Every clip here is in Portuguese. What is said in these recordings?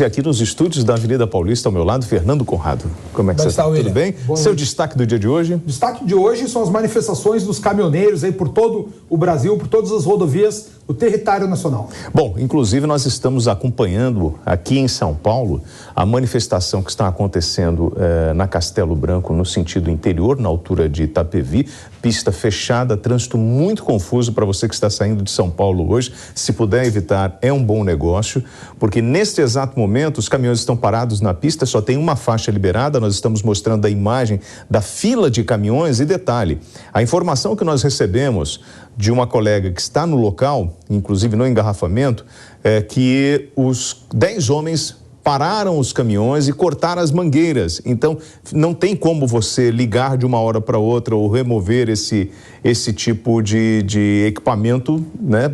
E aqui nos estúdios da Avenida Paulista, ao meu lado, Fernando Conrado. Como é que você está? Tudo bem? Seu destaque do dia de hoje? O destaque de hoje são as manifestações dos caminhoneiros aí por todo o Brasil, por todas as rodovias do território nacional. Bom, inclusive nós estamos acompanhando aqui em São Paulo a manifestação que está acontecendo na Castelo Branco, no sentido interior, na altura de Itapevi. Pista fechada, trânsito muito confuso para você que está saindo de São Paulo hoje. Se puder evitar, é um bom negócio, porque neste exato momento os caminhões estão parados na pista, só tem uma faixa liberada. Nós estamos mostrando a imagem da fila de caminhões e detalhe, a informação que nós recebemos de uma colega que está no local, inclusive no engarrafamento, é que os 10 homens pararam os caminhões e cortaram as mangueiras. Então, não tem como você ligar de uma hora para outra ou remover esse tipo de equipamento, né?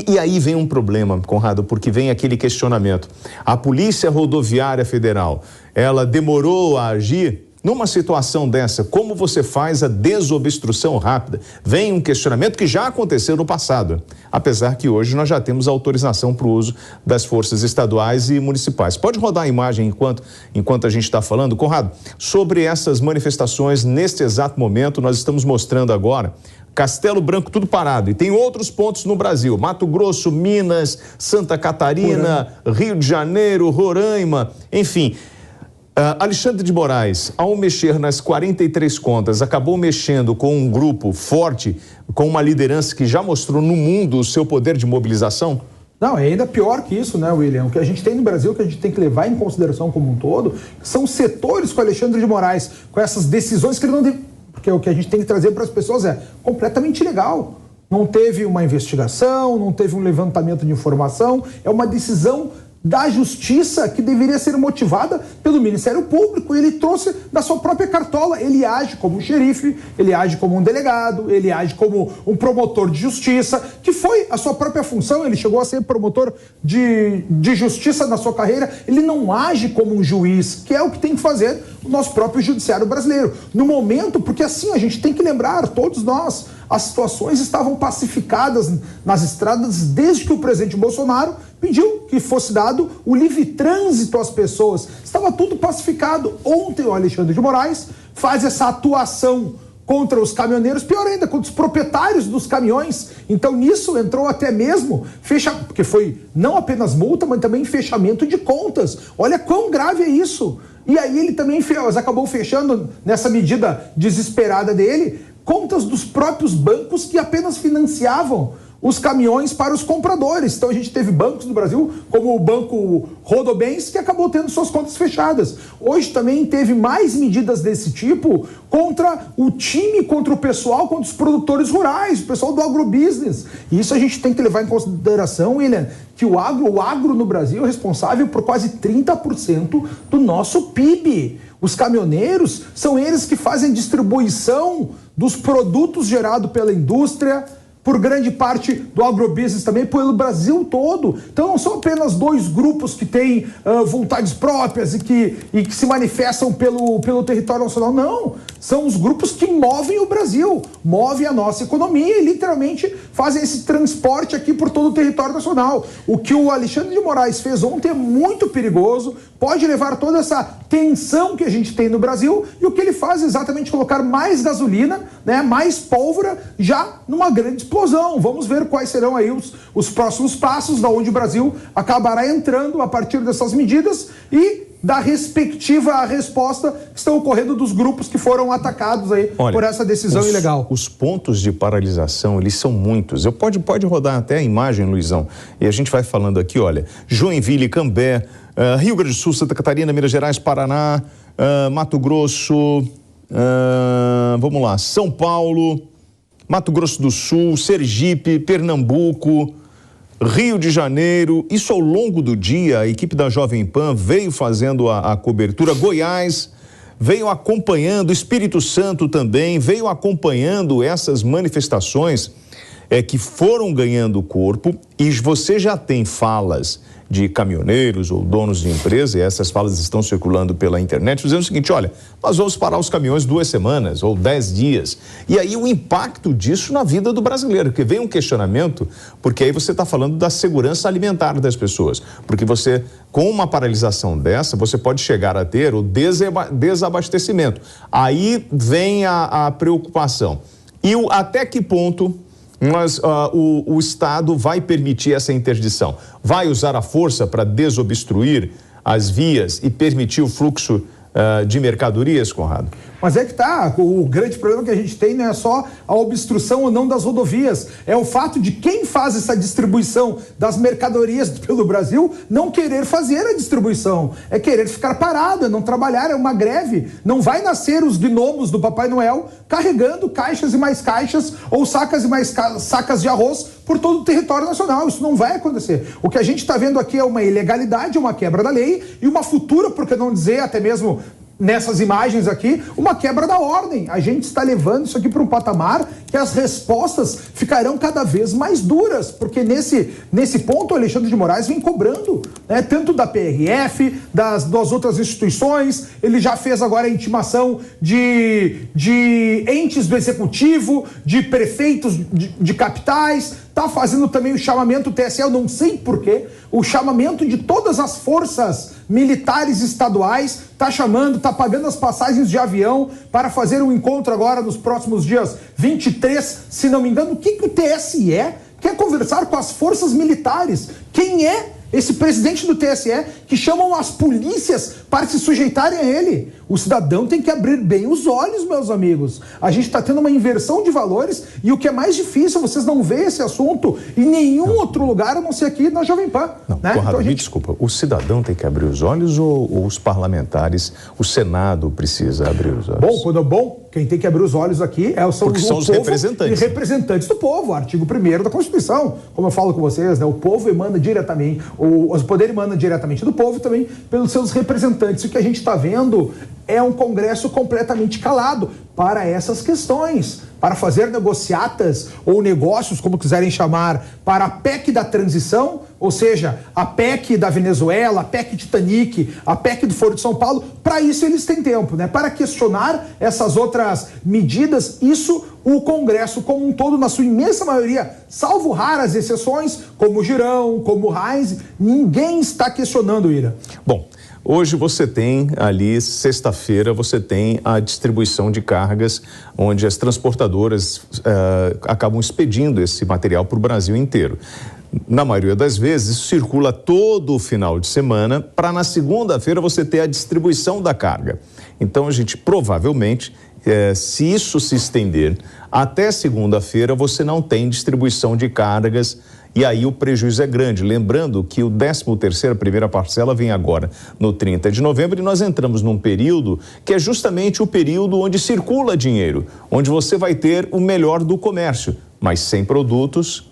E aí vem um problema, Conrado, porque vem aquele questionamento. A Polícia Rodoviária Federal, ela demorou a agir. Numa situação dessa, como você faz a desobstrução rápida? Vem um questionamento que já aconteceu no passado, apesar que hoje nós já temos autorização para o uso das forças estaduais e municipais. Pode rodar a imagem enquanto a gente está falando? Conrado, sobre essas manifestações, neste exato momento, nós estamos mostrando agora Castelo Branco tudo parado, e tem outros pontos no Brasil, Mato Grosso, Minas, Santa Catarina, Rio de Janeiro, Roraima, enfim. Alexandre de Moraes, ao mexer nas 43 contas, acabou mexendo com um grupo forte, com uma liderança que já mostrou no mundo o seu poder de mobilização? Não, é ainda pior que isso, né, William? O que a gente tem no Brasil, que a gente tem que levar em consideração como um todo, são setores com Alexandre de Moraes, com essas decisões que ele não deve... Porque o que a gente tem que trazer para as pessoas é completamente ilegal. Não teve uma investigação, não teve um levantamento de informação, é uma decisão da justiça que deveria ser motivada pelo Ministério Público. Ele trouxe da sua própria cartola. Ele age como um xerife, ele age como um delegado, ele age como um promotor de justiça, que foi a sua própria função. Ele chegou a ser promotor de justiça na sua carreira. Ele não age como um juiz, que é o que tem que fazer o nosso próprio judiciário brasileiro. No momento, porque assim, a gente tem que lembrar, todos nós, as situações estavam pacificadas nas estradas desde que o presidente Bolsonaro pediu que fosse dado o livre trânsito às pessoas. Estava tudo pacificado. Ontem o Alexandre de Moraes faz essa atuação contra os caminhoneiros, pior ainda, contra os proprietários dos caminhões. Então nisso entrou até mesmo, porque foi não apenas multa, mas também fechamento de contas. Olha quão grave é isso. E aí ele também acabou fechando, nessa medida desesperada dele, contas dos próprios bancos que apenas financiavam os caminhões para os compradores. Então a gente teve bancos no Brasil, como o Banco Rodobens, que acabou tendo suas contas fechadas. Hoje também teve mais medidas desse tipo contra o time, contra o pessoal, contra os produtores rurais, o pessoal do agrobusiness. E isso a gente tem que levar em consideração, William, que o agro no Brasil é responsável por quase 30% do nosso PIB. Os caminhoneiros são eles que fazem distribuição dos produtos gerados pela indústria, por grande parte do agrobusiness também, pelo Brasil todo. Então não são apenas dois grupos que têm vontades próprias e que se manifestam pelo território nacional, não. São os grupos que movem o Brasil, movem a nossa economia e literalmente fazem esse transporte aqui por todo o território nacional. O que o Alexandre de Moraes fez ontem é muito perigoso, pode levar toda essa tensão que a gente tem no Brasil, e o que ele faz é exatamente colocar mais gasolina, né, mais pólvora, já numa grande explosão. Vamos ver quais serão aí os próximos passos, da onde o Brasil acabará entrando a partir dessas medidas e da respectiva resposta que estão ocorrendo dos grupos que foram atacados aí. Olha, por essa decisão ilegal. Os pontos de paralisação, eles são muitos. Pode rodar até a imagem, Luizão, e a gente vai falando aqui, olha, Joinville, Cambé, Rio Grande do Sul, Santa Catarina, Minas Gerais, Paraná, Mato Grosso, vamos lá, São Paulo, Mato Grosso do Sul, Sergipe, Pernambuco, Rio de Janeiro. Isso ao longo do dia, a equipe da Jovem Pan veio fazendo a cobertura. Goiás veio acompanhando, Espírito Santo também veio acompanhando essas manifestações. que foram ganhando corpo, e você já tem falas de caminhoneiros ou donos de empresa, e essas falas estão circulando pela internet, dizendo o seguinte: olha, nós vamos parar os caminhões 2 semanas ou 10 dias. E aí o impacto disso na vida do brasileiro, porque vem um questionamento, porque aí você está falando da segurança alimentar das pessoas, porque você, com uma paralisação dessa, você pode chegar a ter o desabastecimento. Aí vem a preocupação. E até que ponto o Estado vai permitir essa interdição? Vai usar a força para desobstruir as vias e permitir o fluxo de mercadorias, Conrado? Mas é que tá, o grande problema que a gente tem não é só a obstrução ou não das rodovias, é o fato de quem faz essa distribuição das mercadorias pelo Brasil não querer fazer a distribuição, é querer ficar parado, é não trabalhar, é uma greve. Não vai nascer os gnomos do Papai Noel carregando caixas e mais caixas ou sacas e mais sacas de arroz por todo o território nacional. Isso não vai acontecer. O que a gente está vendo aqui é uma ilegalidade, uma quebra da lei e uma futura, por que não dizer até mesmo nessas imagens aqui, uma quebra da ordem. A gente está levando isso aqui para um patamar que as respostas ficarão cada vez mais duras, porque nesse ponto o Alexandre de Moraes vem cobrando, né, tanto da PRF, das outras instituições. Ele já fez agora a intimação de entes do executivo, de prefeitos de capitais, está fazendo também o chamamento, o TSE, eu não sei porquê, o chamamento de todas as forças militares estaduais, está chamando, está pagando as passagens de avião para fazer um encontro agora nos próximos dias 23, se não me engano. O que o TSE quer conversar com as forças militares? Quem é esse presidente do TSE que chamam as polícias para se sujeitarem a ele? O cidadão tem que abrir bem os olhos, meus amigos. A gente está tendo uma inversão de valores e o que é mais difícil, vocês não veem esse assunto em nenhum outro lugar a não ser aqui na Jovem Pan. Não, né? Conrado, me desculpa, o cidadão tem que abrir os olhos ou os parlamentares, o Senado precisa abrir os olhos? Quem tem que abrir os olhos aqui são os representantes. E representantes do povo, artigo 1º da Constituição. Como eu falo com vocês, né, o povo emana diretamente, o poder emana diretamente do povo e também pelos seus representantes. O que a gente está vendo é um Congresso completamente calado para essas questões, para fazer negociatas ou negócios, como quiserem chamar, para a PEC da transição, ou seja, a PEC da Venezuela, a PEC Titanic, a PEC do Foro de São Paulo. Para isso eles têm tempo, né? Para questionar essas outras medidas, isso o Congresso como um todo, na sua imensa maioria, salvo raras exceções, como o Girão, como o Reins, ninguém está questionando, Ira. Bom, hoje você tem ali, sexta-feira, você tem a distribuição de cargas, onde as transportadoras acabam expedindo esse material para o Brasil inteiro. Na maioria das vezes, circula todo o final de semana para na segunda-feira você ter a distribuição da carga. Então, a gente provavelmente, se isso se estender até segunda-feira, você não tem distribuição de cargas. E aí o prejuízo é grande. Lembrando que o 13º, a primeira parcela, vem agora no 30 de novembro e nós entramos num período que é justamente o período onde circula dinheiro, onde você vai ter o melhor do comércio, mas sem produtos.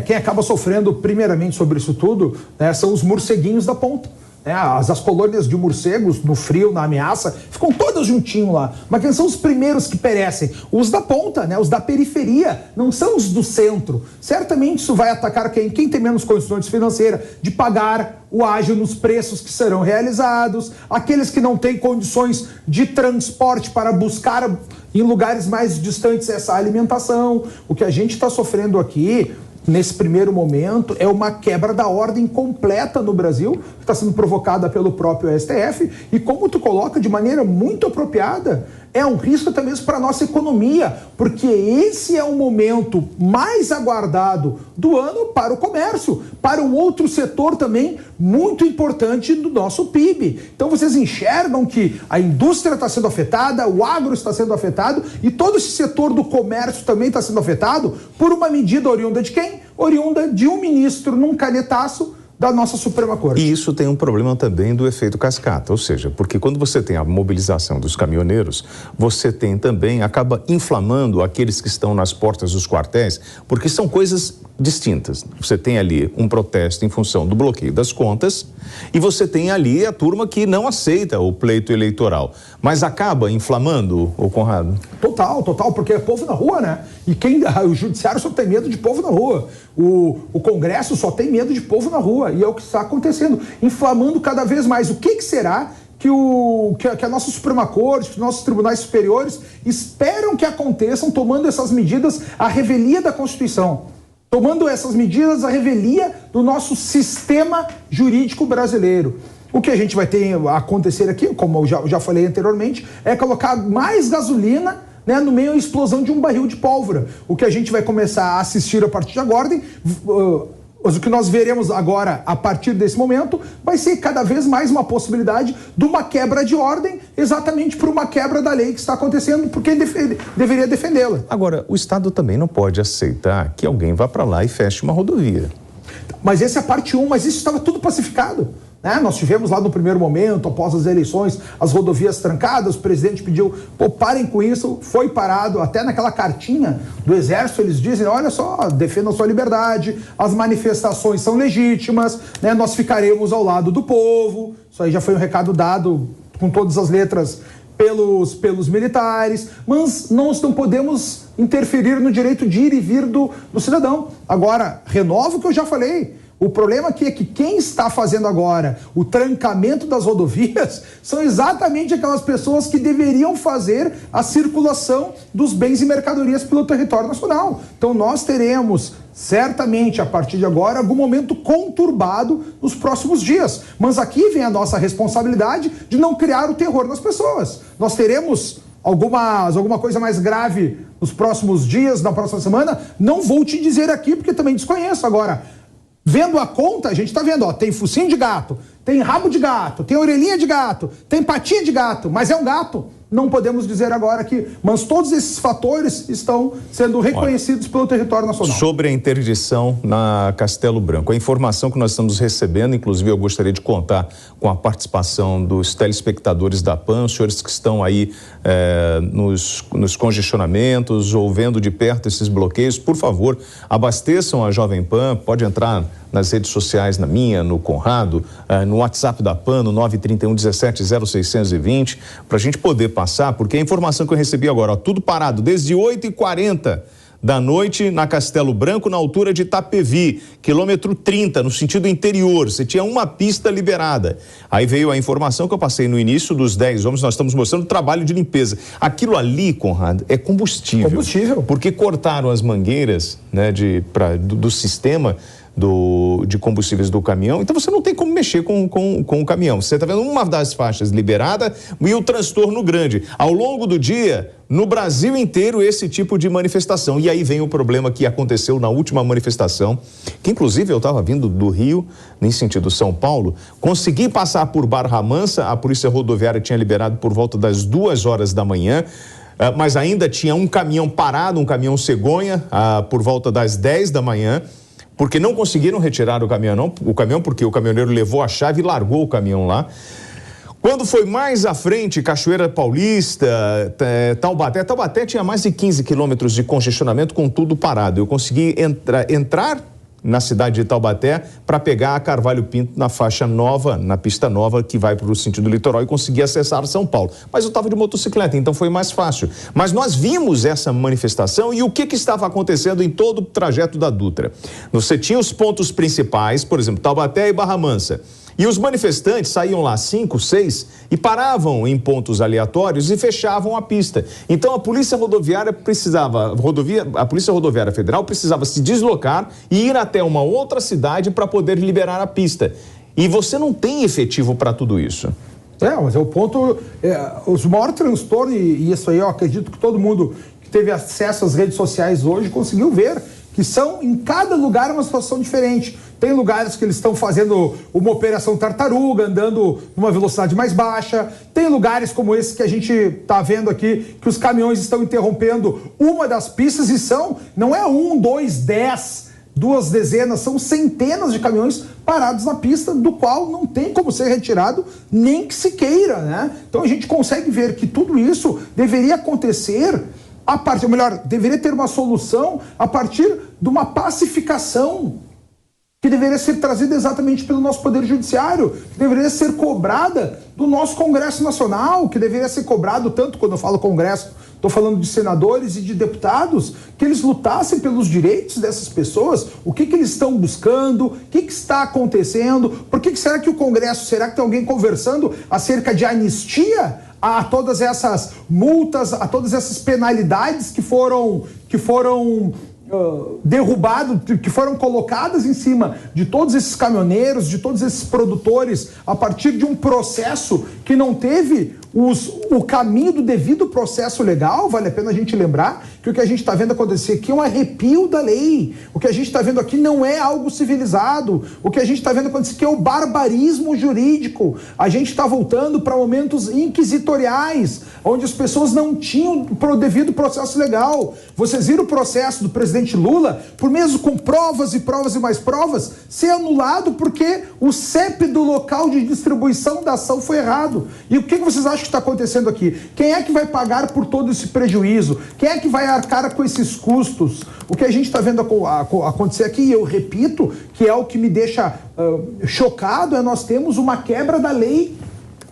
Quem acaba sofrendo primeiramente sobre isso tudo, né, são os morceguinhos da ponta. As colônias de morcegos, no frio, na ameaça, ficam todas juntinhos lá. Mas quem são os primeiros que perecem? Os da ponta, né? Os da periferia, não são os do centro. Certamente isso vai atacar quem tem menos condições financeiras de pagar o ágio nos preços que serão realizados, aqueles que não têm condições de transporte para buscar em lugares mais distantes essa alimentação. O que a gente está sofrendo aqui, nesse primeiro momento, é uma quebra da ordem completa no Brasil, que está sendo provocada pelo próprio STF, e como tu coloca de maneira muito apropriada, é um risco até mesmo para a nossa economia, porque esse é o momento mais aguardado do ano para o comércio, para um outro setor também muito importante do nosso PIB. Então vocês enxergam que a indústria está sendo afetada, o agro está sendo afetado e todo esse setor do comércio também está sendo afetado por uma medida oriunda de quem? Oriunda de um ministro num canetaço da nossa Suprema Corte. E isso tem um problema também do efeito cascata, ou seja, porque quando você tem a mobilização dos caminhoneiros, você tem também, acaba inflamando aqueles que estão nas portas dos quartéis, porque são coisas distintas. Você tem ali um protesto em função do bloqueio das contas e você tem ali a turma que não aceita o pleito eleitoral. mas acaba inflamando, o Conrado? Total, porque é povo na rua, né? E o judiciário só tem medo de povo na rua. O Congresso só tem medo de povo na rua. E é o que está acontecendo, inflamando cada vez mais. O que será que a nossa Suprema Corte, que os nossos tribunais superiores esperam que aconteçam, tomando essas medidas à revelia da Constituição? Tomando essas medidas à revelia do nosso sistema jurídico brasileiro. O que a gente vai ter a acontecer aqui, como eu já falei anteriormente, é colocar mais gasolina, né, no meio da explosão de um barril de pólvora. O que a gente vai começar a assistir a partir de agora, o que nós veremos agora, a partir desse momento, vai ser cada vez mais uma possibilidade de uma quebra de ordem, exatamente por uma quebra da lei que está acontecendo, porque deveria defendê-la. Agora, o Estado também não pode aceitar que alguém vá para lá e feche uma rodovia. Mas essa é a parte 1, mas isso estava tudo pacificado. Nós tivemos lá no primeiro momento, após as eleições, as rodovias trancadas, o presidente pediu, parem com isso, foi parado, até naquela cartinha do Exército eles dizem, olha só, defendam sua liberdade, as manifestações são legítimas, né, nós ficaremos ao lado do povo. Isso aí já foi um recado dado com todas as letras pelos militares, mas nós não podemos interferir no direito de ir e vir do cidadão. Agora, renovo o que eu já falei. O problema aqui é que quem está fazendo agora o trancamento das rodovias são exatamente aquelas pessoas que deveriam fazer a circulação dos bens e mercadorias pelo território nacional. Então nós teremos, certamente, a partir de agora, algum momento conturbado nos próximos dias. Mas aqui vem a nossa responsabilidade de não criar o terror nas pessoas. Nós teremos alguma coisa mais grave nos próximos dias, na próxima semana? Não vou te dizer aqui, porque também desconheço. Agora, vendo a conta, a gente está vendo, tem focinho de gato, tem rabo de gato, tem orelhinha de gato, tem patinha de gato, mas é um gato. Não podemos dizer agora que... Mas todos esses fatores estão sendo reconhecidos pelo território nacional. Sobre a interdição na Castelo Branco, a informação que nós estamos recebendo, inclusive eu gostaria de contar com a participação dos telespectadores da PAN, os senhores que estão aí nos congestionamentos ou vendo de perto esses bloqueios, por favor, abasteçam a Jovem Pan, pode entrar nas redes sociais, na minha, no Conrado, no WhatsApp da PAN, no 931 17 0620, para a gente poder passar, porque a informação que eu recebi agora, tudo parado, desde 8h40 da noite na Castelo Branco, na altura de Itapevi, quilômetro 30, no sentido interior, você tinha uma pista liberada. Aí veio a informação que eu passei no início dos 10 homens, nós estamos mostrando o trabalho de limpeza. Aquilo ali, Conrado, é combustível. Combustível. Porque cortaram as mangueiras, né, do sistema de combustíveis do caminhão, então você não tem como mexer com o caminhão. Você está vendo uma das faixas liberada e o transtorno grande. Ao longo do dia, no Brasil inteiro, esse tipo de manifestação. E aí vem o problema que aconteceu na última manifestação, que inclusive eu estava vindo do Rio, em sentido São Paulo, consegui passar por Barra Mansa, a Polícia Rodoviária tinha liberado por volta das 2h da manhã, mas ainda tinha um caminhão parado, um caminhão cegonha, por volta das 10 da manhã, porque não conseguiram retirar o caminhão, porque o caminhoneiro levou a chave e largou o caminhão lá. Quando foi mais à frente, Cachoeira Paulista, Taubaté tinha mais de 15 quilômetros de congestionamento com tudo parado. Eu consegui entrar na cidade de Taubaté para pegar a Carvalho Pinto na faixa nova, na pista nova que vai para o sentido litoral e conseguir acessar São Paulo. Mas eu estava de motocicleta, então foi mais fácil. Mas nós vimos essa manifestação e o que estava acontecendo em todo o trajeto da Dutra. Você tinha os pontos principais, por exemplo, Taubaté e Barra Mansa. E os manifestantes saíam lá 5, 6 e paravam em pontos aleatórios e fechavam a pista. Então a Polícia Rodoviária a Polícia Rodoviária Federal precisava se deslocar e ir até uma outra cidade para poder liberar a pista. E você não tem efetivo para tudo isso. Mas é o ponto, o maior transtorno, e isso aí eu acredito que todo mundo que teve acesso às redes sociais hoje conseguiu ver, que são em cada lugar uma situação diferente. Tem lugares que eles estão fazendo uma operação tartaruga, andando numa velocidade mais baixa. Tem lugares como esse que a gente está vendo aqui, que os caminhões estão interrompendo uma das pistas e não é 1, 2, 10, 2 dezenas, são centenas de caminhões parados na pista, do qual não tem como ser retirado, nem que se queira, né? Então a gente consegue ver que tudo isso deveria acontecer deveria ter uma solução a partir de uma pacificação que deveria ser trazida exatamente pelo nosso Poder Judiciário, que deveria ser cobrada do nosso Congresso Nacional, que deveria ser cobrado, tanto quando eu falo Congresso, estou falando de senadores e de deputados, que eles lutassem pelos direitos dessas pessoas, o que eles estão buscando, o que está acontecendo, por que será que o Congresso, será que tem alguém conversando acerca de anistia a todas essas multas, a todas essas penalidades que foram derrubados, que foram colocadas em cima de todos esses caminhoneiros, de todos esses produtores, a partir de um processo que não teve o caminho do devido processo legal. Vale a pena a gente lembrar que o que a gente está vendo acontecer aqui é um arrepio da lei. O que a gente está vendo aqui não é algo civilizado. O que a gente está vendo acontecer aqui é o barbarismo jurídico. A gente está voltando para momentos inquisitoriais, onde as pessoas não tinham o devido processo legal. Vocês viram o processo do presidente Lula, por mesmo com provas e provas e mais provas, ser anulado porque o CEP do local de distribuição da ação foi errado. E o que vocês acham que está acontecendo aqui? Quem é que vai pagar por todo esse prejuízo? Quem é que vai arcar com esses custos? O que a gente está vendo acontecer aqui, e eu repito, que é o que me deixa chocado, é nós temos uma quebra da lei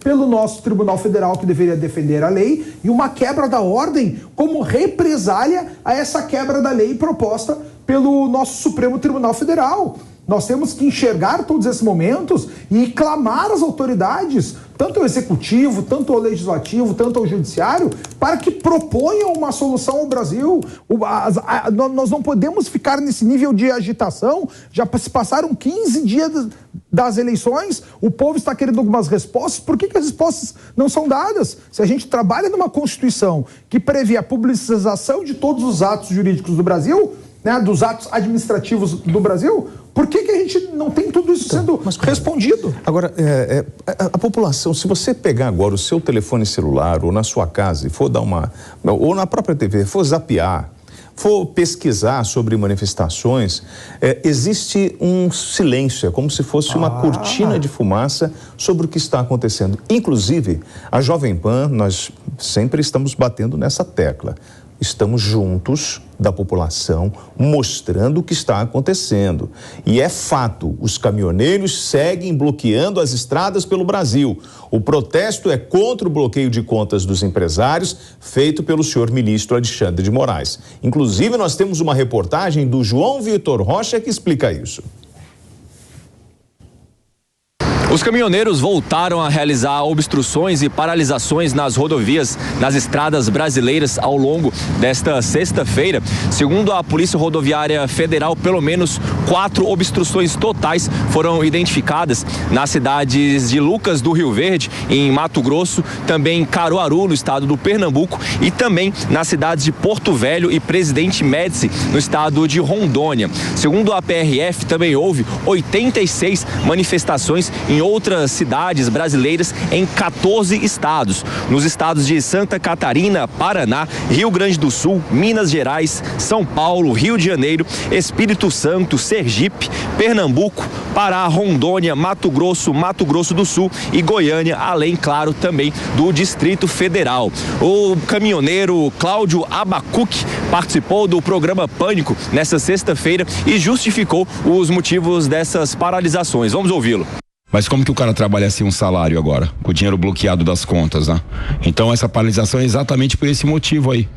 pelo nosso Tribunal Federal, que deveria defender a lei, e uma quebra da ordem como represália a essa quebra da lei proposta pelo nosso Supremo Tribunal Federal. Nós temos que enxergar todos esses momentos e clamar às autoridades, tanto ao Executivo, tanto ao Legislativo, tanto ao Judiciário, para que proponham uma solução ao Brasil. Nós não podemos ficar nesse nível de agitação. Já se passaram 15 dias das eleições, o povo está querendo algumas respostas. Por que as respostas não são dadas? Se a gente trabalha numa Constituição que prevê a publicização de todos os atos jurídicos do Brasil, né, dos atos administrativos do Brasil, por que a gente não tem tudo isso sendo respondido? Agora, a população, se você pegar agora o seu telefone celular ou na sua casa e for dar ou na própria TV, for zapear, for pesquisar sobre manifestações, existe um silêncio, é como se fosse uma cortina de fumaça sobre o que está acontecendo. Inclusive, a Jovem Pan, nós sempre estamos batendo nessa tecla. Estamos juntos da população, mostrando o que está acontecendo. E é fato, os caminhoneiros seguem bloqueando as estradas pelo Brasil. O protesto é contra o bloqueio de contas dos empresários, feito pelo senhor ministro Alexandre de Moraes. Inclusive, nós temos uma reportagem do João Vitor Rocha que explica isso. Os caminhoneiros voltaram a realizar obstruções e paralisações nas rodovias, nas estradas brasileiras ao longo desta sexta-feira. Segundo a Polícia Rodoviária Federal, pelo menos 4 obstruções totais foram identificadas nas cidades de Lucas do Rio Verde, em Mato Grosso, também em Caruaru, no estado do Pernambuco, e também nas cidades de Porto Velho e Presidente Médici, no estado de Rondônia. Segundo a PRF, também houve 86 manifestações em outras cidades brasileiras em 14 estados. Nos estados de Santa Catarina, Paraná, Rio Grande do Sul, Minas Gerais, São Paulo, Rio de Janeiro, Espírito Santo, Sergipe, Pernambuco, Pará, Rondônia, Mato Grosso do Sul e Goiânia, além, claro, também do Distrito Federal. O caminhoneiro Cláudio Abacuque participou do programa Pânico nesta sexta-feira e justificou os motivos dessas paralisações. Vamos ouvi-lo. Mas como que o cara trabalha sem um salário agora, com o dinheiro bloqueado das contas, né? Então essa paralisação é exatamente por esse motivo aí,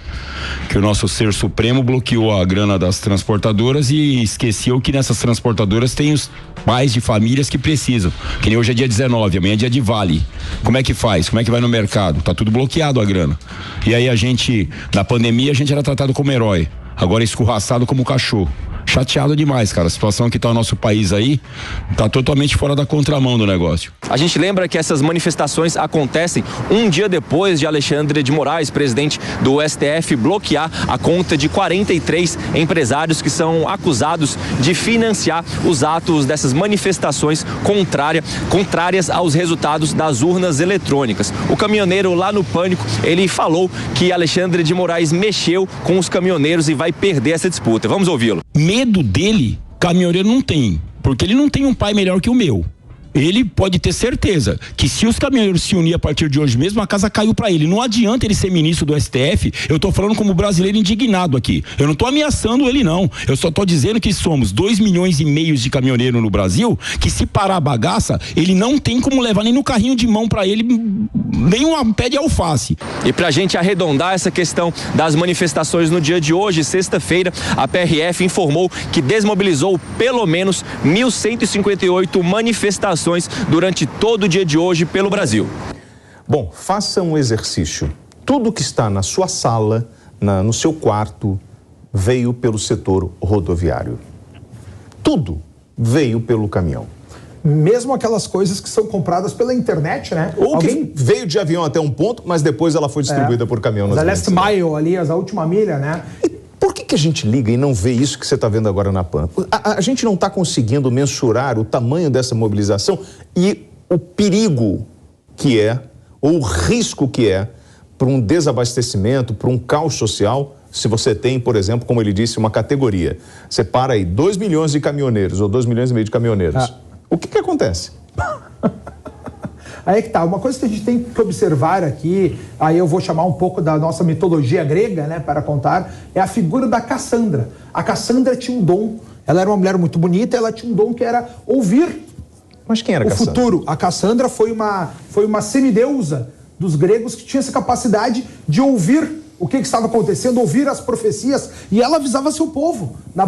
que o nosso Ser Supremo bloqueou a grana das transportadoras e esqueceu que nessas transportadoras tem os pais de famílias que precisam, que nem hoje é dia 19, amanhã é dia de Vale. Como é que faz? Como é que vai no mercado? Tá tudo bloqueado a grana. E aí a gente, na pandemia, a gente era tratado como herói, agora é escorraçado como cachorro. Chateado demais, cara. A situação que tá o nosso país aí tá totalmente fora da contramão do negócio. A gente lembra que essas manifestações acontecem um dia depois de Alexandre de Moraes, presidente do STF, bloquear a conta de 43 empresários que são acusados de financiar os atos dessas manifestações contrárias aos resultados das urnas eletrônicas. O caminhoneiro lá no Pânico, ele falou que Alexandre de Moraes mexeu com os caminhoneiros e vai perder essa disputa. Vamos ouvi-lo. Medo dele, caminhoneiro não tem, porque ele não tem um pai melhor que o meu. ele pode ter certeza que se os caminhoneiros se unirem a partir de hoje mesmo, a casa caiu para ele. Não adianta ele ser ministro do STF, eu tô falando como brasileiro indignado aqui. Eu não tô ameaçando ele, não. Eu só tô dizendo que somos 2,5 milhões de caminhoneiros no Brasil, que se parar a bagaça, ele não tem como levar nem no carrinho de mão para ele, nem um pé de alface. E pra gente arredondar essa questão das manifestações no dia de hoje, sexta-feira, a PRF informou que desmobilizou pelo menos 1.158 manifestações durante todo o dia de hoje pelo Brasil. Bom, faça um exercício. Tudo que está na sua sala, no seu quarto, veio pelo setor rodoviário. Tudo veio pelo caminhão. Mesmo aquelas coisas que são compradas pela internet, né? Ou alguém veio de avião até um ponto, mas depois ela foi distribuída por caminhão. A last mile ali, a última milha, né? E por que a gente liga e não vê isso que você está vendo agora na PAN? A gente não está conseguindo mensurar o tamanho dessa mobilização e o perigo que é, ou o risco que é, para um desabastecimento, para um caos social, se você tem, por exemplo, como ele disse, uma categoria. Você para aí 2 milhões de caminhoneiros ou 2,5 milhões de caminhoneiros. O que acontece? Aí que tá, uma coisa que a gente tem que observar aqui, aí eu vou chamar um pouco da nossa mitologia grega, né, para contar, é a figura da Cassandra. A Cassandra tinha um dom, ela era uma mulher muito bonita, ela tinha um dom que era ouvir. Mas quem era a Cassandra? O futuro. A Cassandra foi uma semideusa dos gregos que tinha essa capacidade de ouvir o que estava acontecendo, ouvir as profecias, e ela avisava seu povo. Na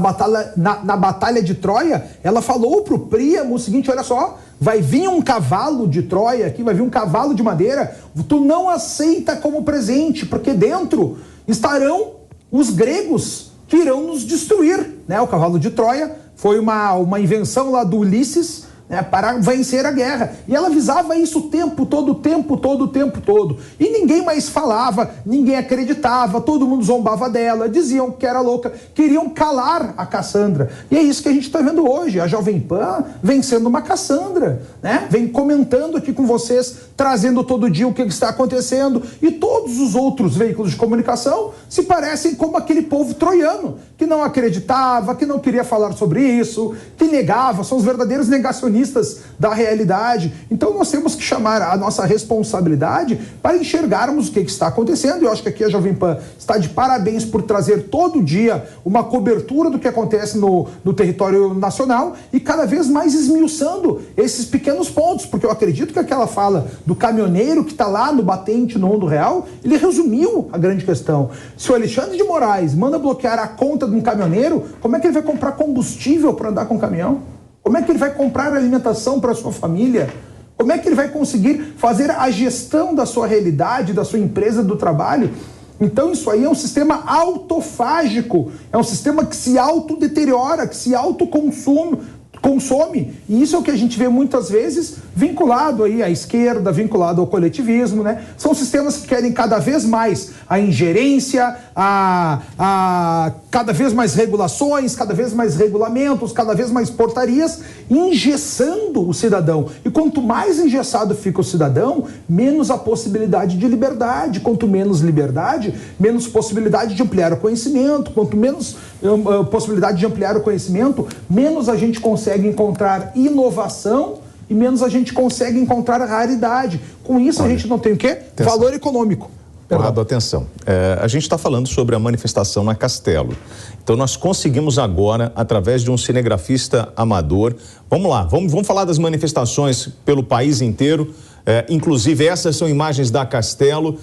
batalha de Troia, ela falou para o Príamo o seguinte: olha só, vai vir um cavalo de Troia aqui, vai vir um cavalo de madeira, tu não aceita como presente, porque dentro estarão os gregos que irão nos destruir, né? O cavalo de Troia foi uma invenção lá do Ulisses, né, para vencer a guerra. E ela avisava isso o tempo todo. E ninguém mais falava, ninguém acreditava, todo mundo zombava dela, diziam que era louca, queriam calar a Cassandra. E é isso que a gente está vendo hoje. A Jovem Pan vem sendo uma Cassandra, né? Vem comentando aqui com vocês, trazendo todo dia o que está acontecendo. E todos os outros veículos de comunicação se parecem como aquele povo troiano, que não acreditava, que não queria falar sobre isso, que negava, são os verdadeiros negacionistas da realidade. Então nós temos que chamar a nossa responsabilidade para enxergarmos o que está acontecendo. Eu acho que aqui a Jovem Pan está de parabéns por trazer todo dia uma cobertura do que acontece no território nacional e cada vez mais esmiuçando esses pequenos pontos, porque eu acredito que aquela fala do caminhoneiro que está lá no batente, no mundo real, ele resumiu a grande questão. Se o Alexandre de Moraes manda bloquear a conta de um caminhoneiro, como é que ele vai comprar combustível para andar com o caminhão? Como é que ele vai comprar alimentação para a sua família? Como é que ele vai conseguir fazer a gestão da sua realidade, da sua empresa, do trabalho? Então isso aí é um sistema autofágico, é um sistema que se autodeteriora, que se autoconsome, e isso é o que a gente vê muitas vezes vinculado aí à esquerda, vinculado ao coletivismo, né? São sistemas que querem cada vez mais a ingerência, a cada vez mais regulações, cada vez mais regulamentos, cada vez mais portarias, engessando o cidadão. E quanto mais engessado fica o cidadão, menos a possibilidade de liberdade. Quanto menos liberdade, menos possibilidade de ampliar o conhecimento. Quanto menos possibilidade de ampliar o conhecimento, menos a gente consegue encontrar inovação e menos a gente consegue encontrar raridade. Com isso, a gente não tem o quê? Atenção. Valor econômico. Conrado, atenção. A gente está falando sobre a manifestação na Castelo. Então, nós conseguimos agora, através de um cinegrafista amador, vamos lá, vamos falar das manifestações pelo país inteiro. Inclusive, essas são imagens da Castelo.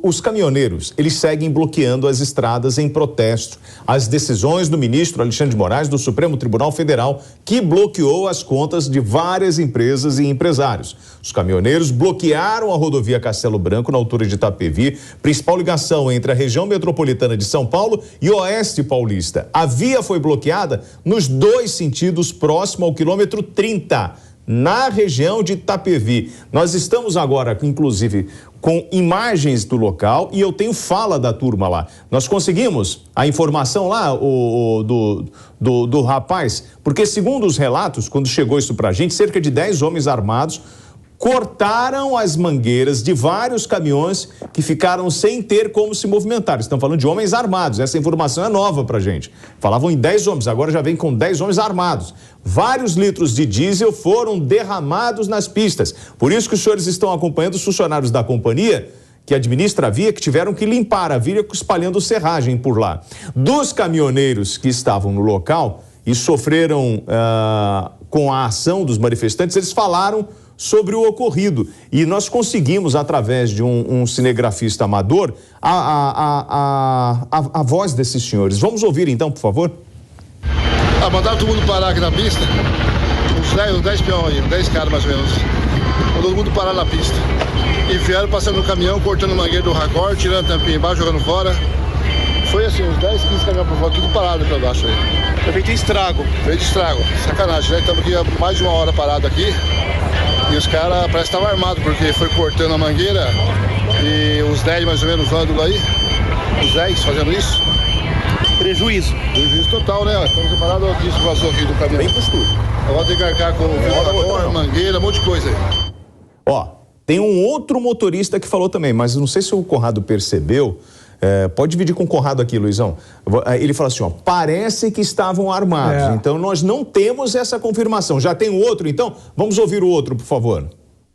Os caminhoneiros, eles seguem bloqueando as estradas em protesto às decisões do ministro Alexandre de Moraes do Supremo Tribunal Federal, que bloqueou as contas de várias empresas e empresários. Os caminhoneiros bloquearam a rodovia Castelo Branco na altura de Itapevi, principal ligação entre a região metropolitana de São Paulo e o Oeste Paulista. A via foi bloqueada nos dois sentidos, próximo ao quilômetro 30, na região de Itapevi. Nós estamos agora, inclusive, com imagens do local e eu tenho fala da turma lá. Nós conseguimos a informação lá do rapaz, porque segundo os relatos, quando chegou isso pra gente, cerca de 10 homens armados cortaram as mangueiras de vários caminhões que ficaram sem ter como se movimentar. Estão falando de homens armados, essa informação é nova pra gente. Falavam em 10 homens, agora já vem com 10 homens armados. Vários litros de diesel foram derramados nas pistas. Por isso que os senhores estão acompanhando os funcionários da companhia que administra a via, que tiveram que limpar a via espalhando serragem por lá. Dos caminhoneiros que estavam no local e sofreram com a ação dos manifestantes, eles falaram sobre o ocorrido. E nós conseguimos, através de um cinegrafista amador, a voz desses senhores. Vamos ouvir então, por favor? Mandaram todo mundo parar aqui na pista. Uns 10 peões aí, 10 caras mais ou menos. Mandou todo mundo parar na pista. E vieram passando no caminhão, cortando mangueira do raccord, tirando tampinha embaixo, jogando fora. Foi assim, uns 10, 15 caminhões por fora, tudo parado pra baixo aí. Já feito estrago. Feito estrago, sacanagem, né? Estamos aqui há mais de uma hora parado aqui. E os caras parece que estavam armados, porque foi cortando a mangueira. E os 10 mais ou menos andando aí. Os 10 fazendo isso. Prejuízo. Prejuízo total, né? Estamos separados aqui, isso vazou aqui do caminhão. Bem postura. Agora tem que arcar com ventilador, mangueira, um monte de coisa aí. Ó, tem um outro motorista que falou também, mas não sei se o Conrado percebeu. Pode dividir com o Conrado aqui, Luizão. Ele fala assim, ó, parece que estavam armados. Então nós não temos essa confirmação. Já tem o outro, então? Vamos ouvir o outro, por favor.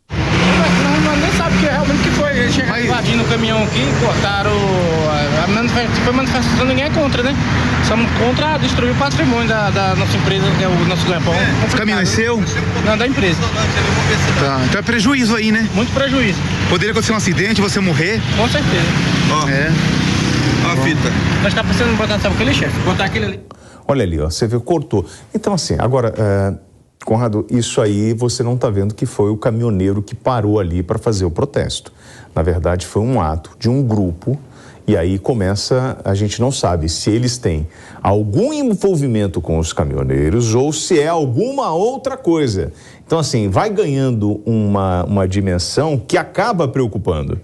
Não, nem sabe que realmente que foi. Eles chegaram invadindo o caminhão aqui, cortaram. Foi manifestação, ninguém é contra, né? Somos contra destruir o patrimônio da nossa empresa, que é o nosso ganha-pão. Esse caminhão é seu? Não, da empresa. Tá, então é prejuízo aí, né? Muito prejuízo. Poderia acontecer um acidente, você morrer? Com certeza. Ó, ó a fita. Nós tá pensando em botar, sabe aquele chefe? Botar aquele ali. Olha ali, ó, você vê, cortou. Então assim, agora, Conrado, isso aí você não está vendo que foi o caminhoneiro que parou ali para fazer o protesto. Na verdade, foi um ato de um grupo. E aí começa, a gente não sabe se eles têm algum envolvimento com os caminhoneiros ou se é alguma outra coisa. Então, assim, vai ganhando uma dimensão que acaba preocupando.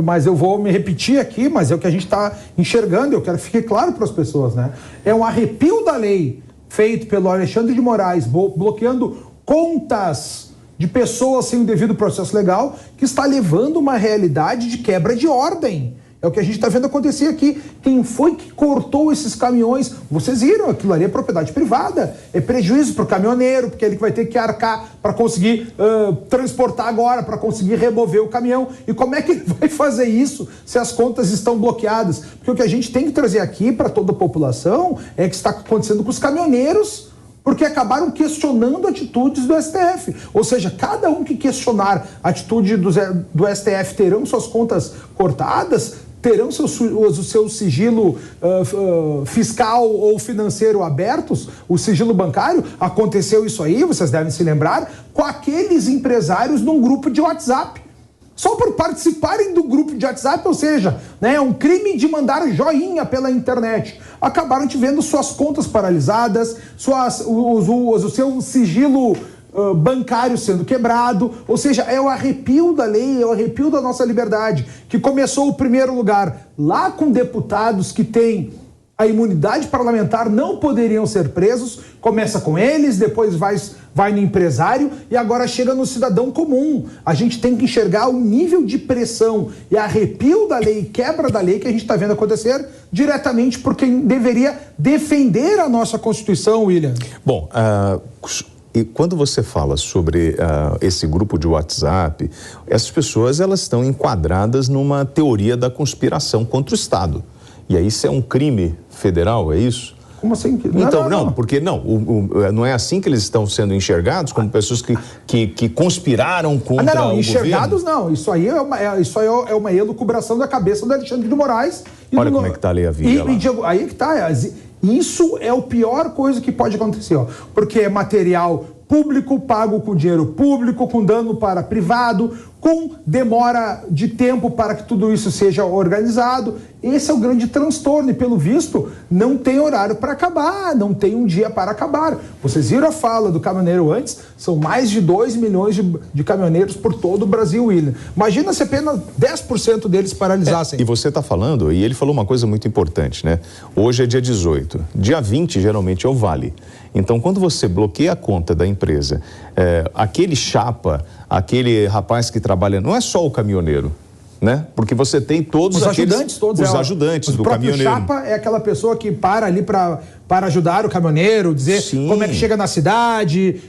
Mas eu vou me repetir aqui, mas é o que a gente está enxergando, eu quero que fique claro para as pessoas, né? É um arrepio da lei feito pelo Alexandre de Moraes, bloqueando contas de pessoas sem o devido processo legal, que está levando uma realidade de quebra de ordem. É o que a gente está vendo acontecer aqui. Quem foi que cortou esses caminhões? Vocês viram, aquilo ali é propriedade privada. É prejuízo para o caminhoneiro, porque ele vai ter que arcar para conseguir transportar agora, para conseguir remover o caminhão. E como é que ele vai fazer isso se as contas estão bloqueadas? Porque o que a gente tem que trazer aqui para toda a população é o que está acontecendo com os caminhoneiros, porque acabaram questionando atitudes do STF. Ou seja, cada um que questionar a atitude do STF terão suas contas cortadas, terão o seu sigilo fiscal ou financeiro abertos, o sigilo bancário. Aconteceu isso aí, vocês devem se lembrar, com aqueles empresários num grupo de WhatsApp. Só por participarem do grupo de WhatsApp, ou seja, né, é um crime de mandar joinha pela internet. Acabaram vendo suas contas paralisadas, o seu sigilo bancário sendo quebrado, ou seja, é o arrepio da lei, é o arrepio da nossa liberdade, que começou o primeiro lugar lá com deputados que têm a imunidade parlamentar, não poderiam ser presos, começa com eles, depois vai no empresário e agora chega no cidadão comum. A gente tem que enxergar o nível de pressão e arrepio da lei, quebra da lei que a gente está vendo acontecer diretamente por quem deveria defender a nossa Constituição, William. Bom, e quando você fala sobre esse grupo de WhatsApp, essas pessoas elas estão enquadradas numa teoria da conspiração contra o Estado. E aí isso é um crime federal, é isso? Como assim? Então, porque não é assim que eles estão sendo enxergados, como pessoas que conspiraram contra o enxergados governo? não. Isso aí é uma elucubração da cabeça do Alexandre de Moraes. Olha como é que está ali a via lá. Aí que está. Isso é a pior coisa que pode acontecer, ó, porque é material público, pago com dinheiro público, com dano para privado, com demora de tempo para que tudo isso seja organizado. Esse é o grande transtorno e, pelo visto, não tem horário para acabar, não tem um dia para acabar. Vocês viram a fala do caminhoneiro antes? São mais de 2 milhões de caminhoneiros por todo o Brasil, William. Imagina se apenas 10% deles paralisassem. E você está falando, e ele falou uma coisa muito importante, né? Hoje é dia 18. Dia 20, geralmente, é o vale. Então, quando você bloqueia a conta da empresa, aquele chapa, aquele rapaz que trabalha, não é só o caminhoneiro, né? Porque você tem todos os ajudantes, os ajudantes do caminhoneiro. O chapa é aquela pessoa que para ali para ajudar o caminhoneiro, dizer como é que chega na cidade,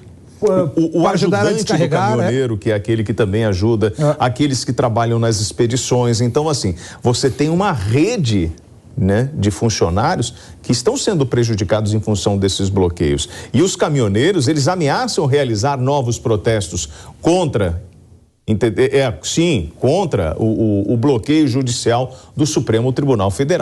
o ajudante do caminhoneiro, que é aquele que também ajuda, aqueles que trabalham nas expedições. Então, assim, você tem uma rede, né, de funcionários que estão sendo prejudicados em função desses bloqueios. E os caminhoneiros, eles ameaçam realizar novos protestos contra contra o bloqueio judicial do Supremo Tribunal Federal.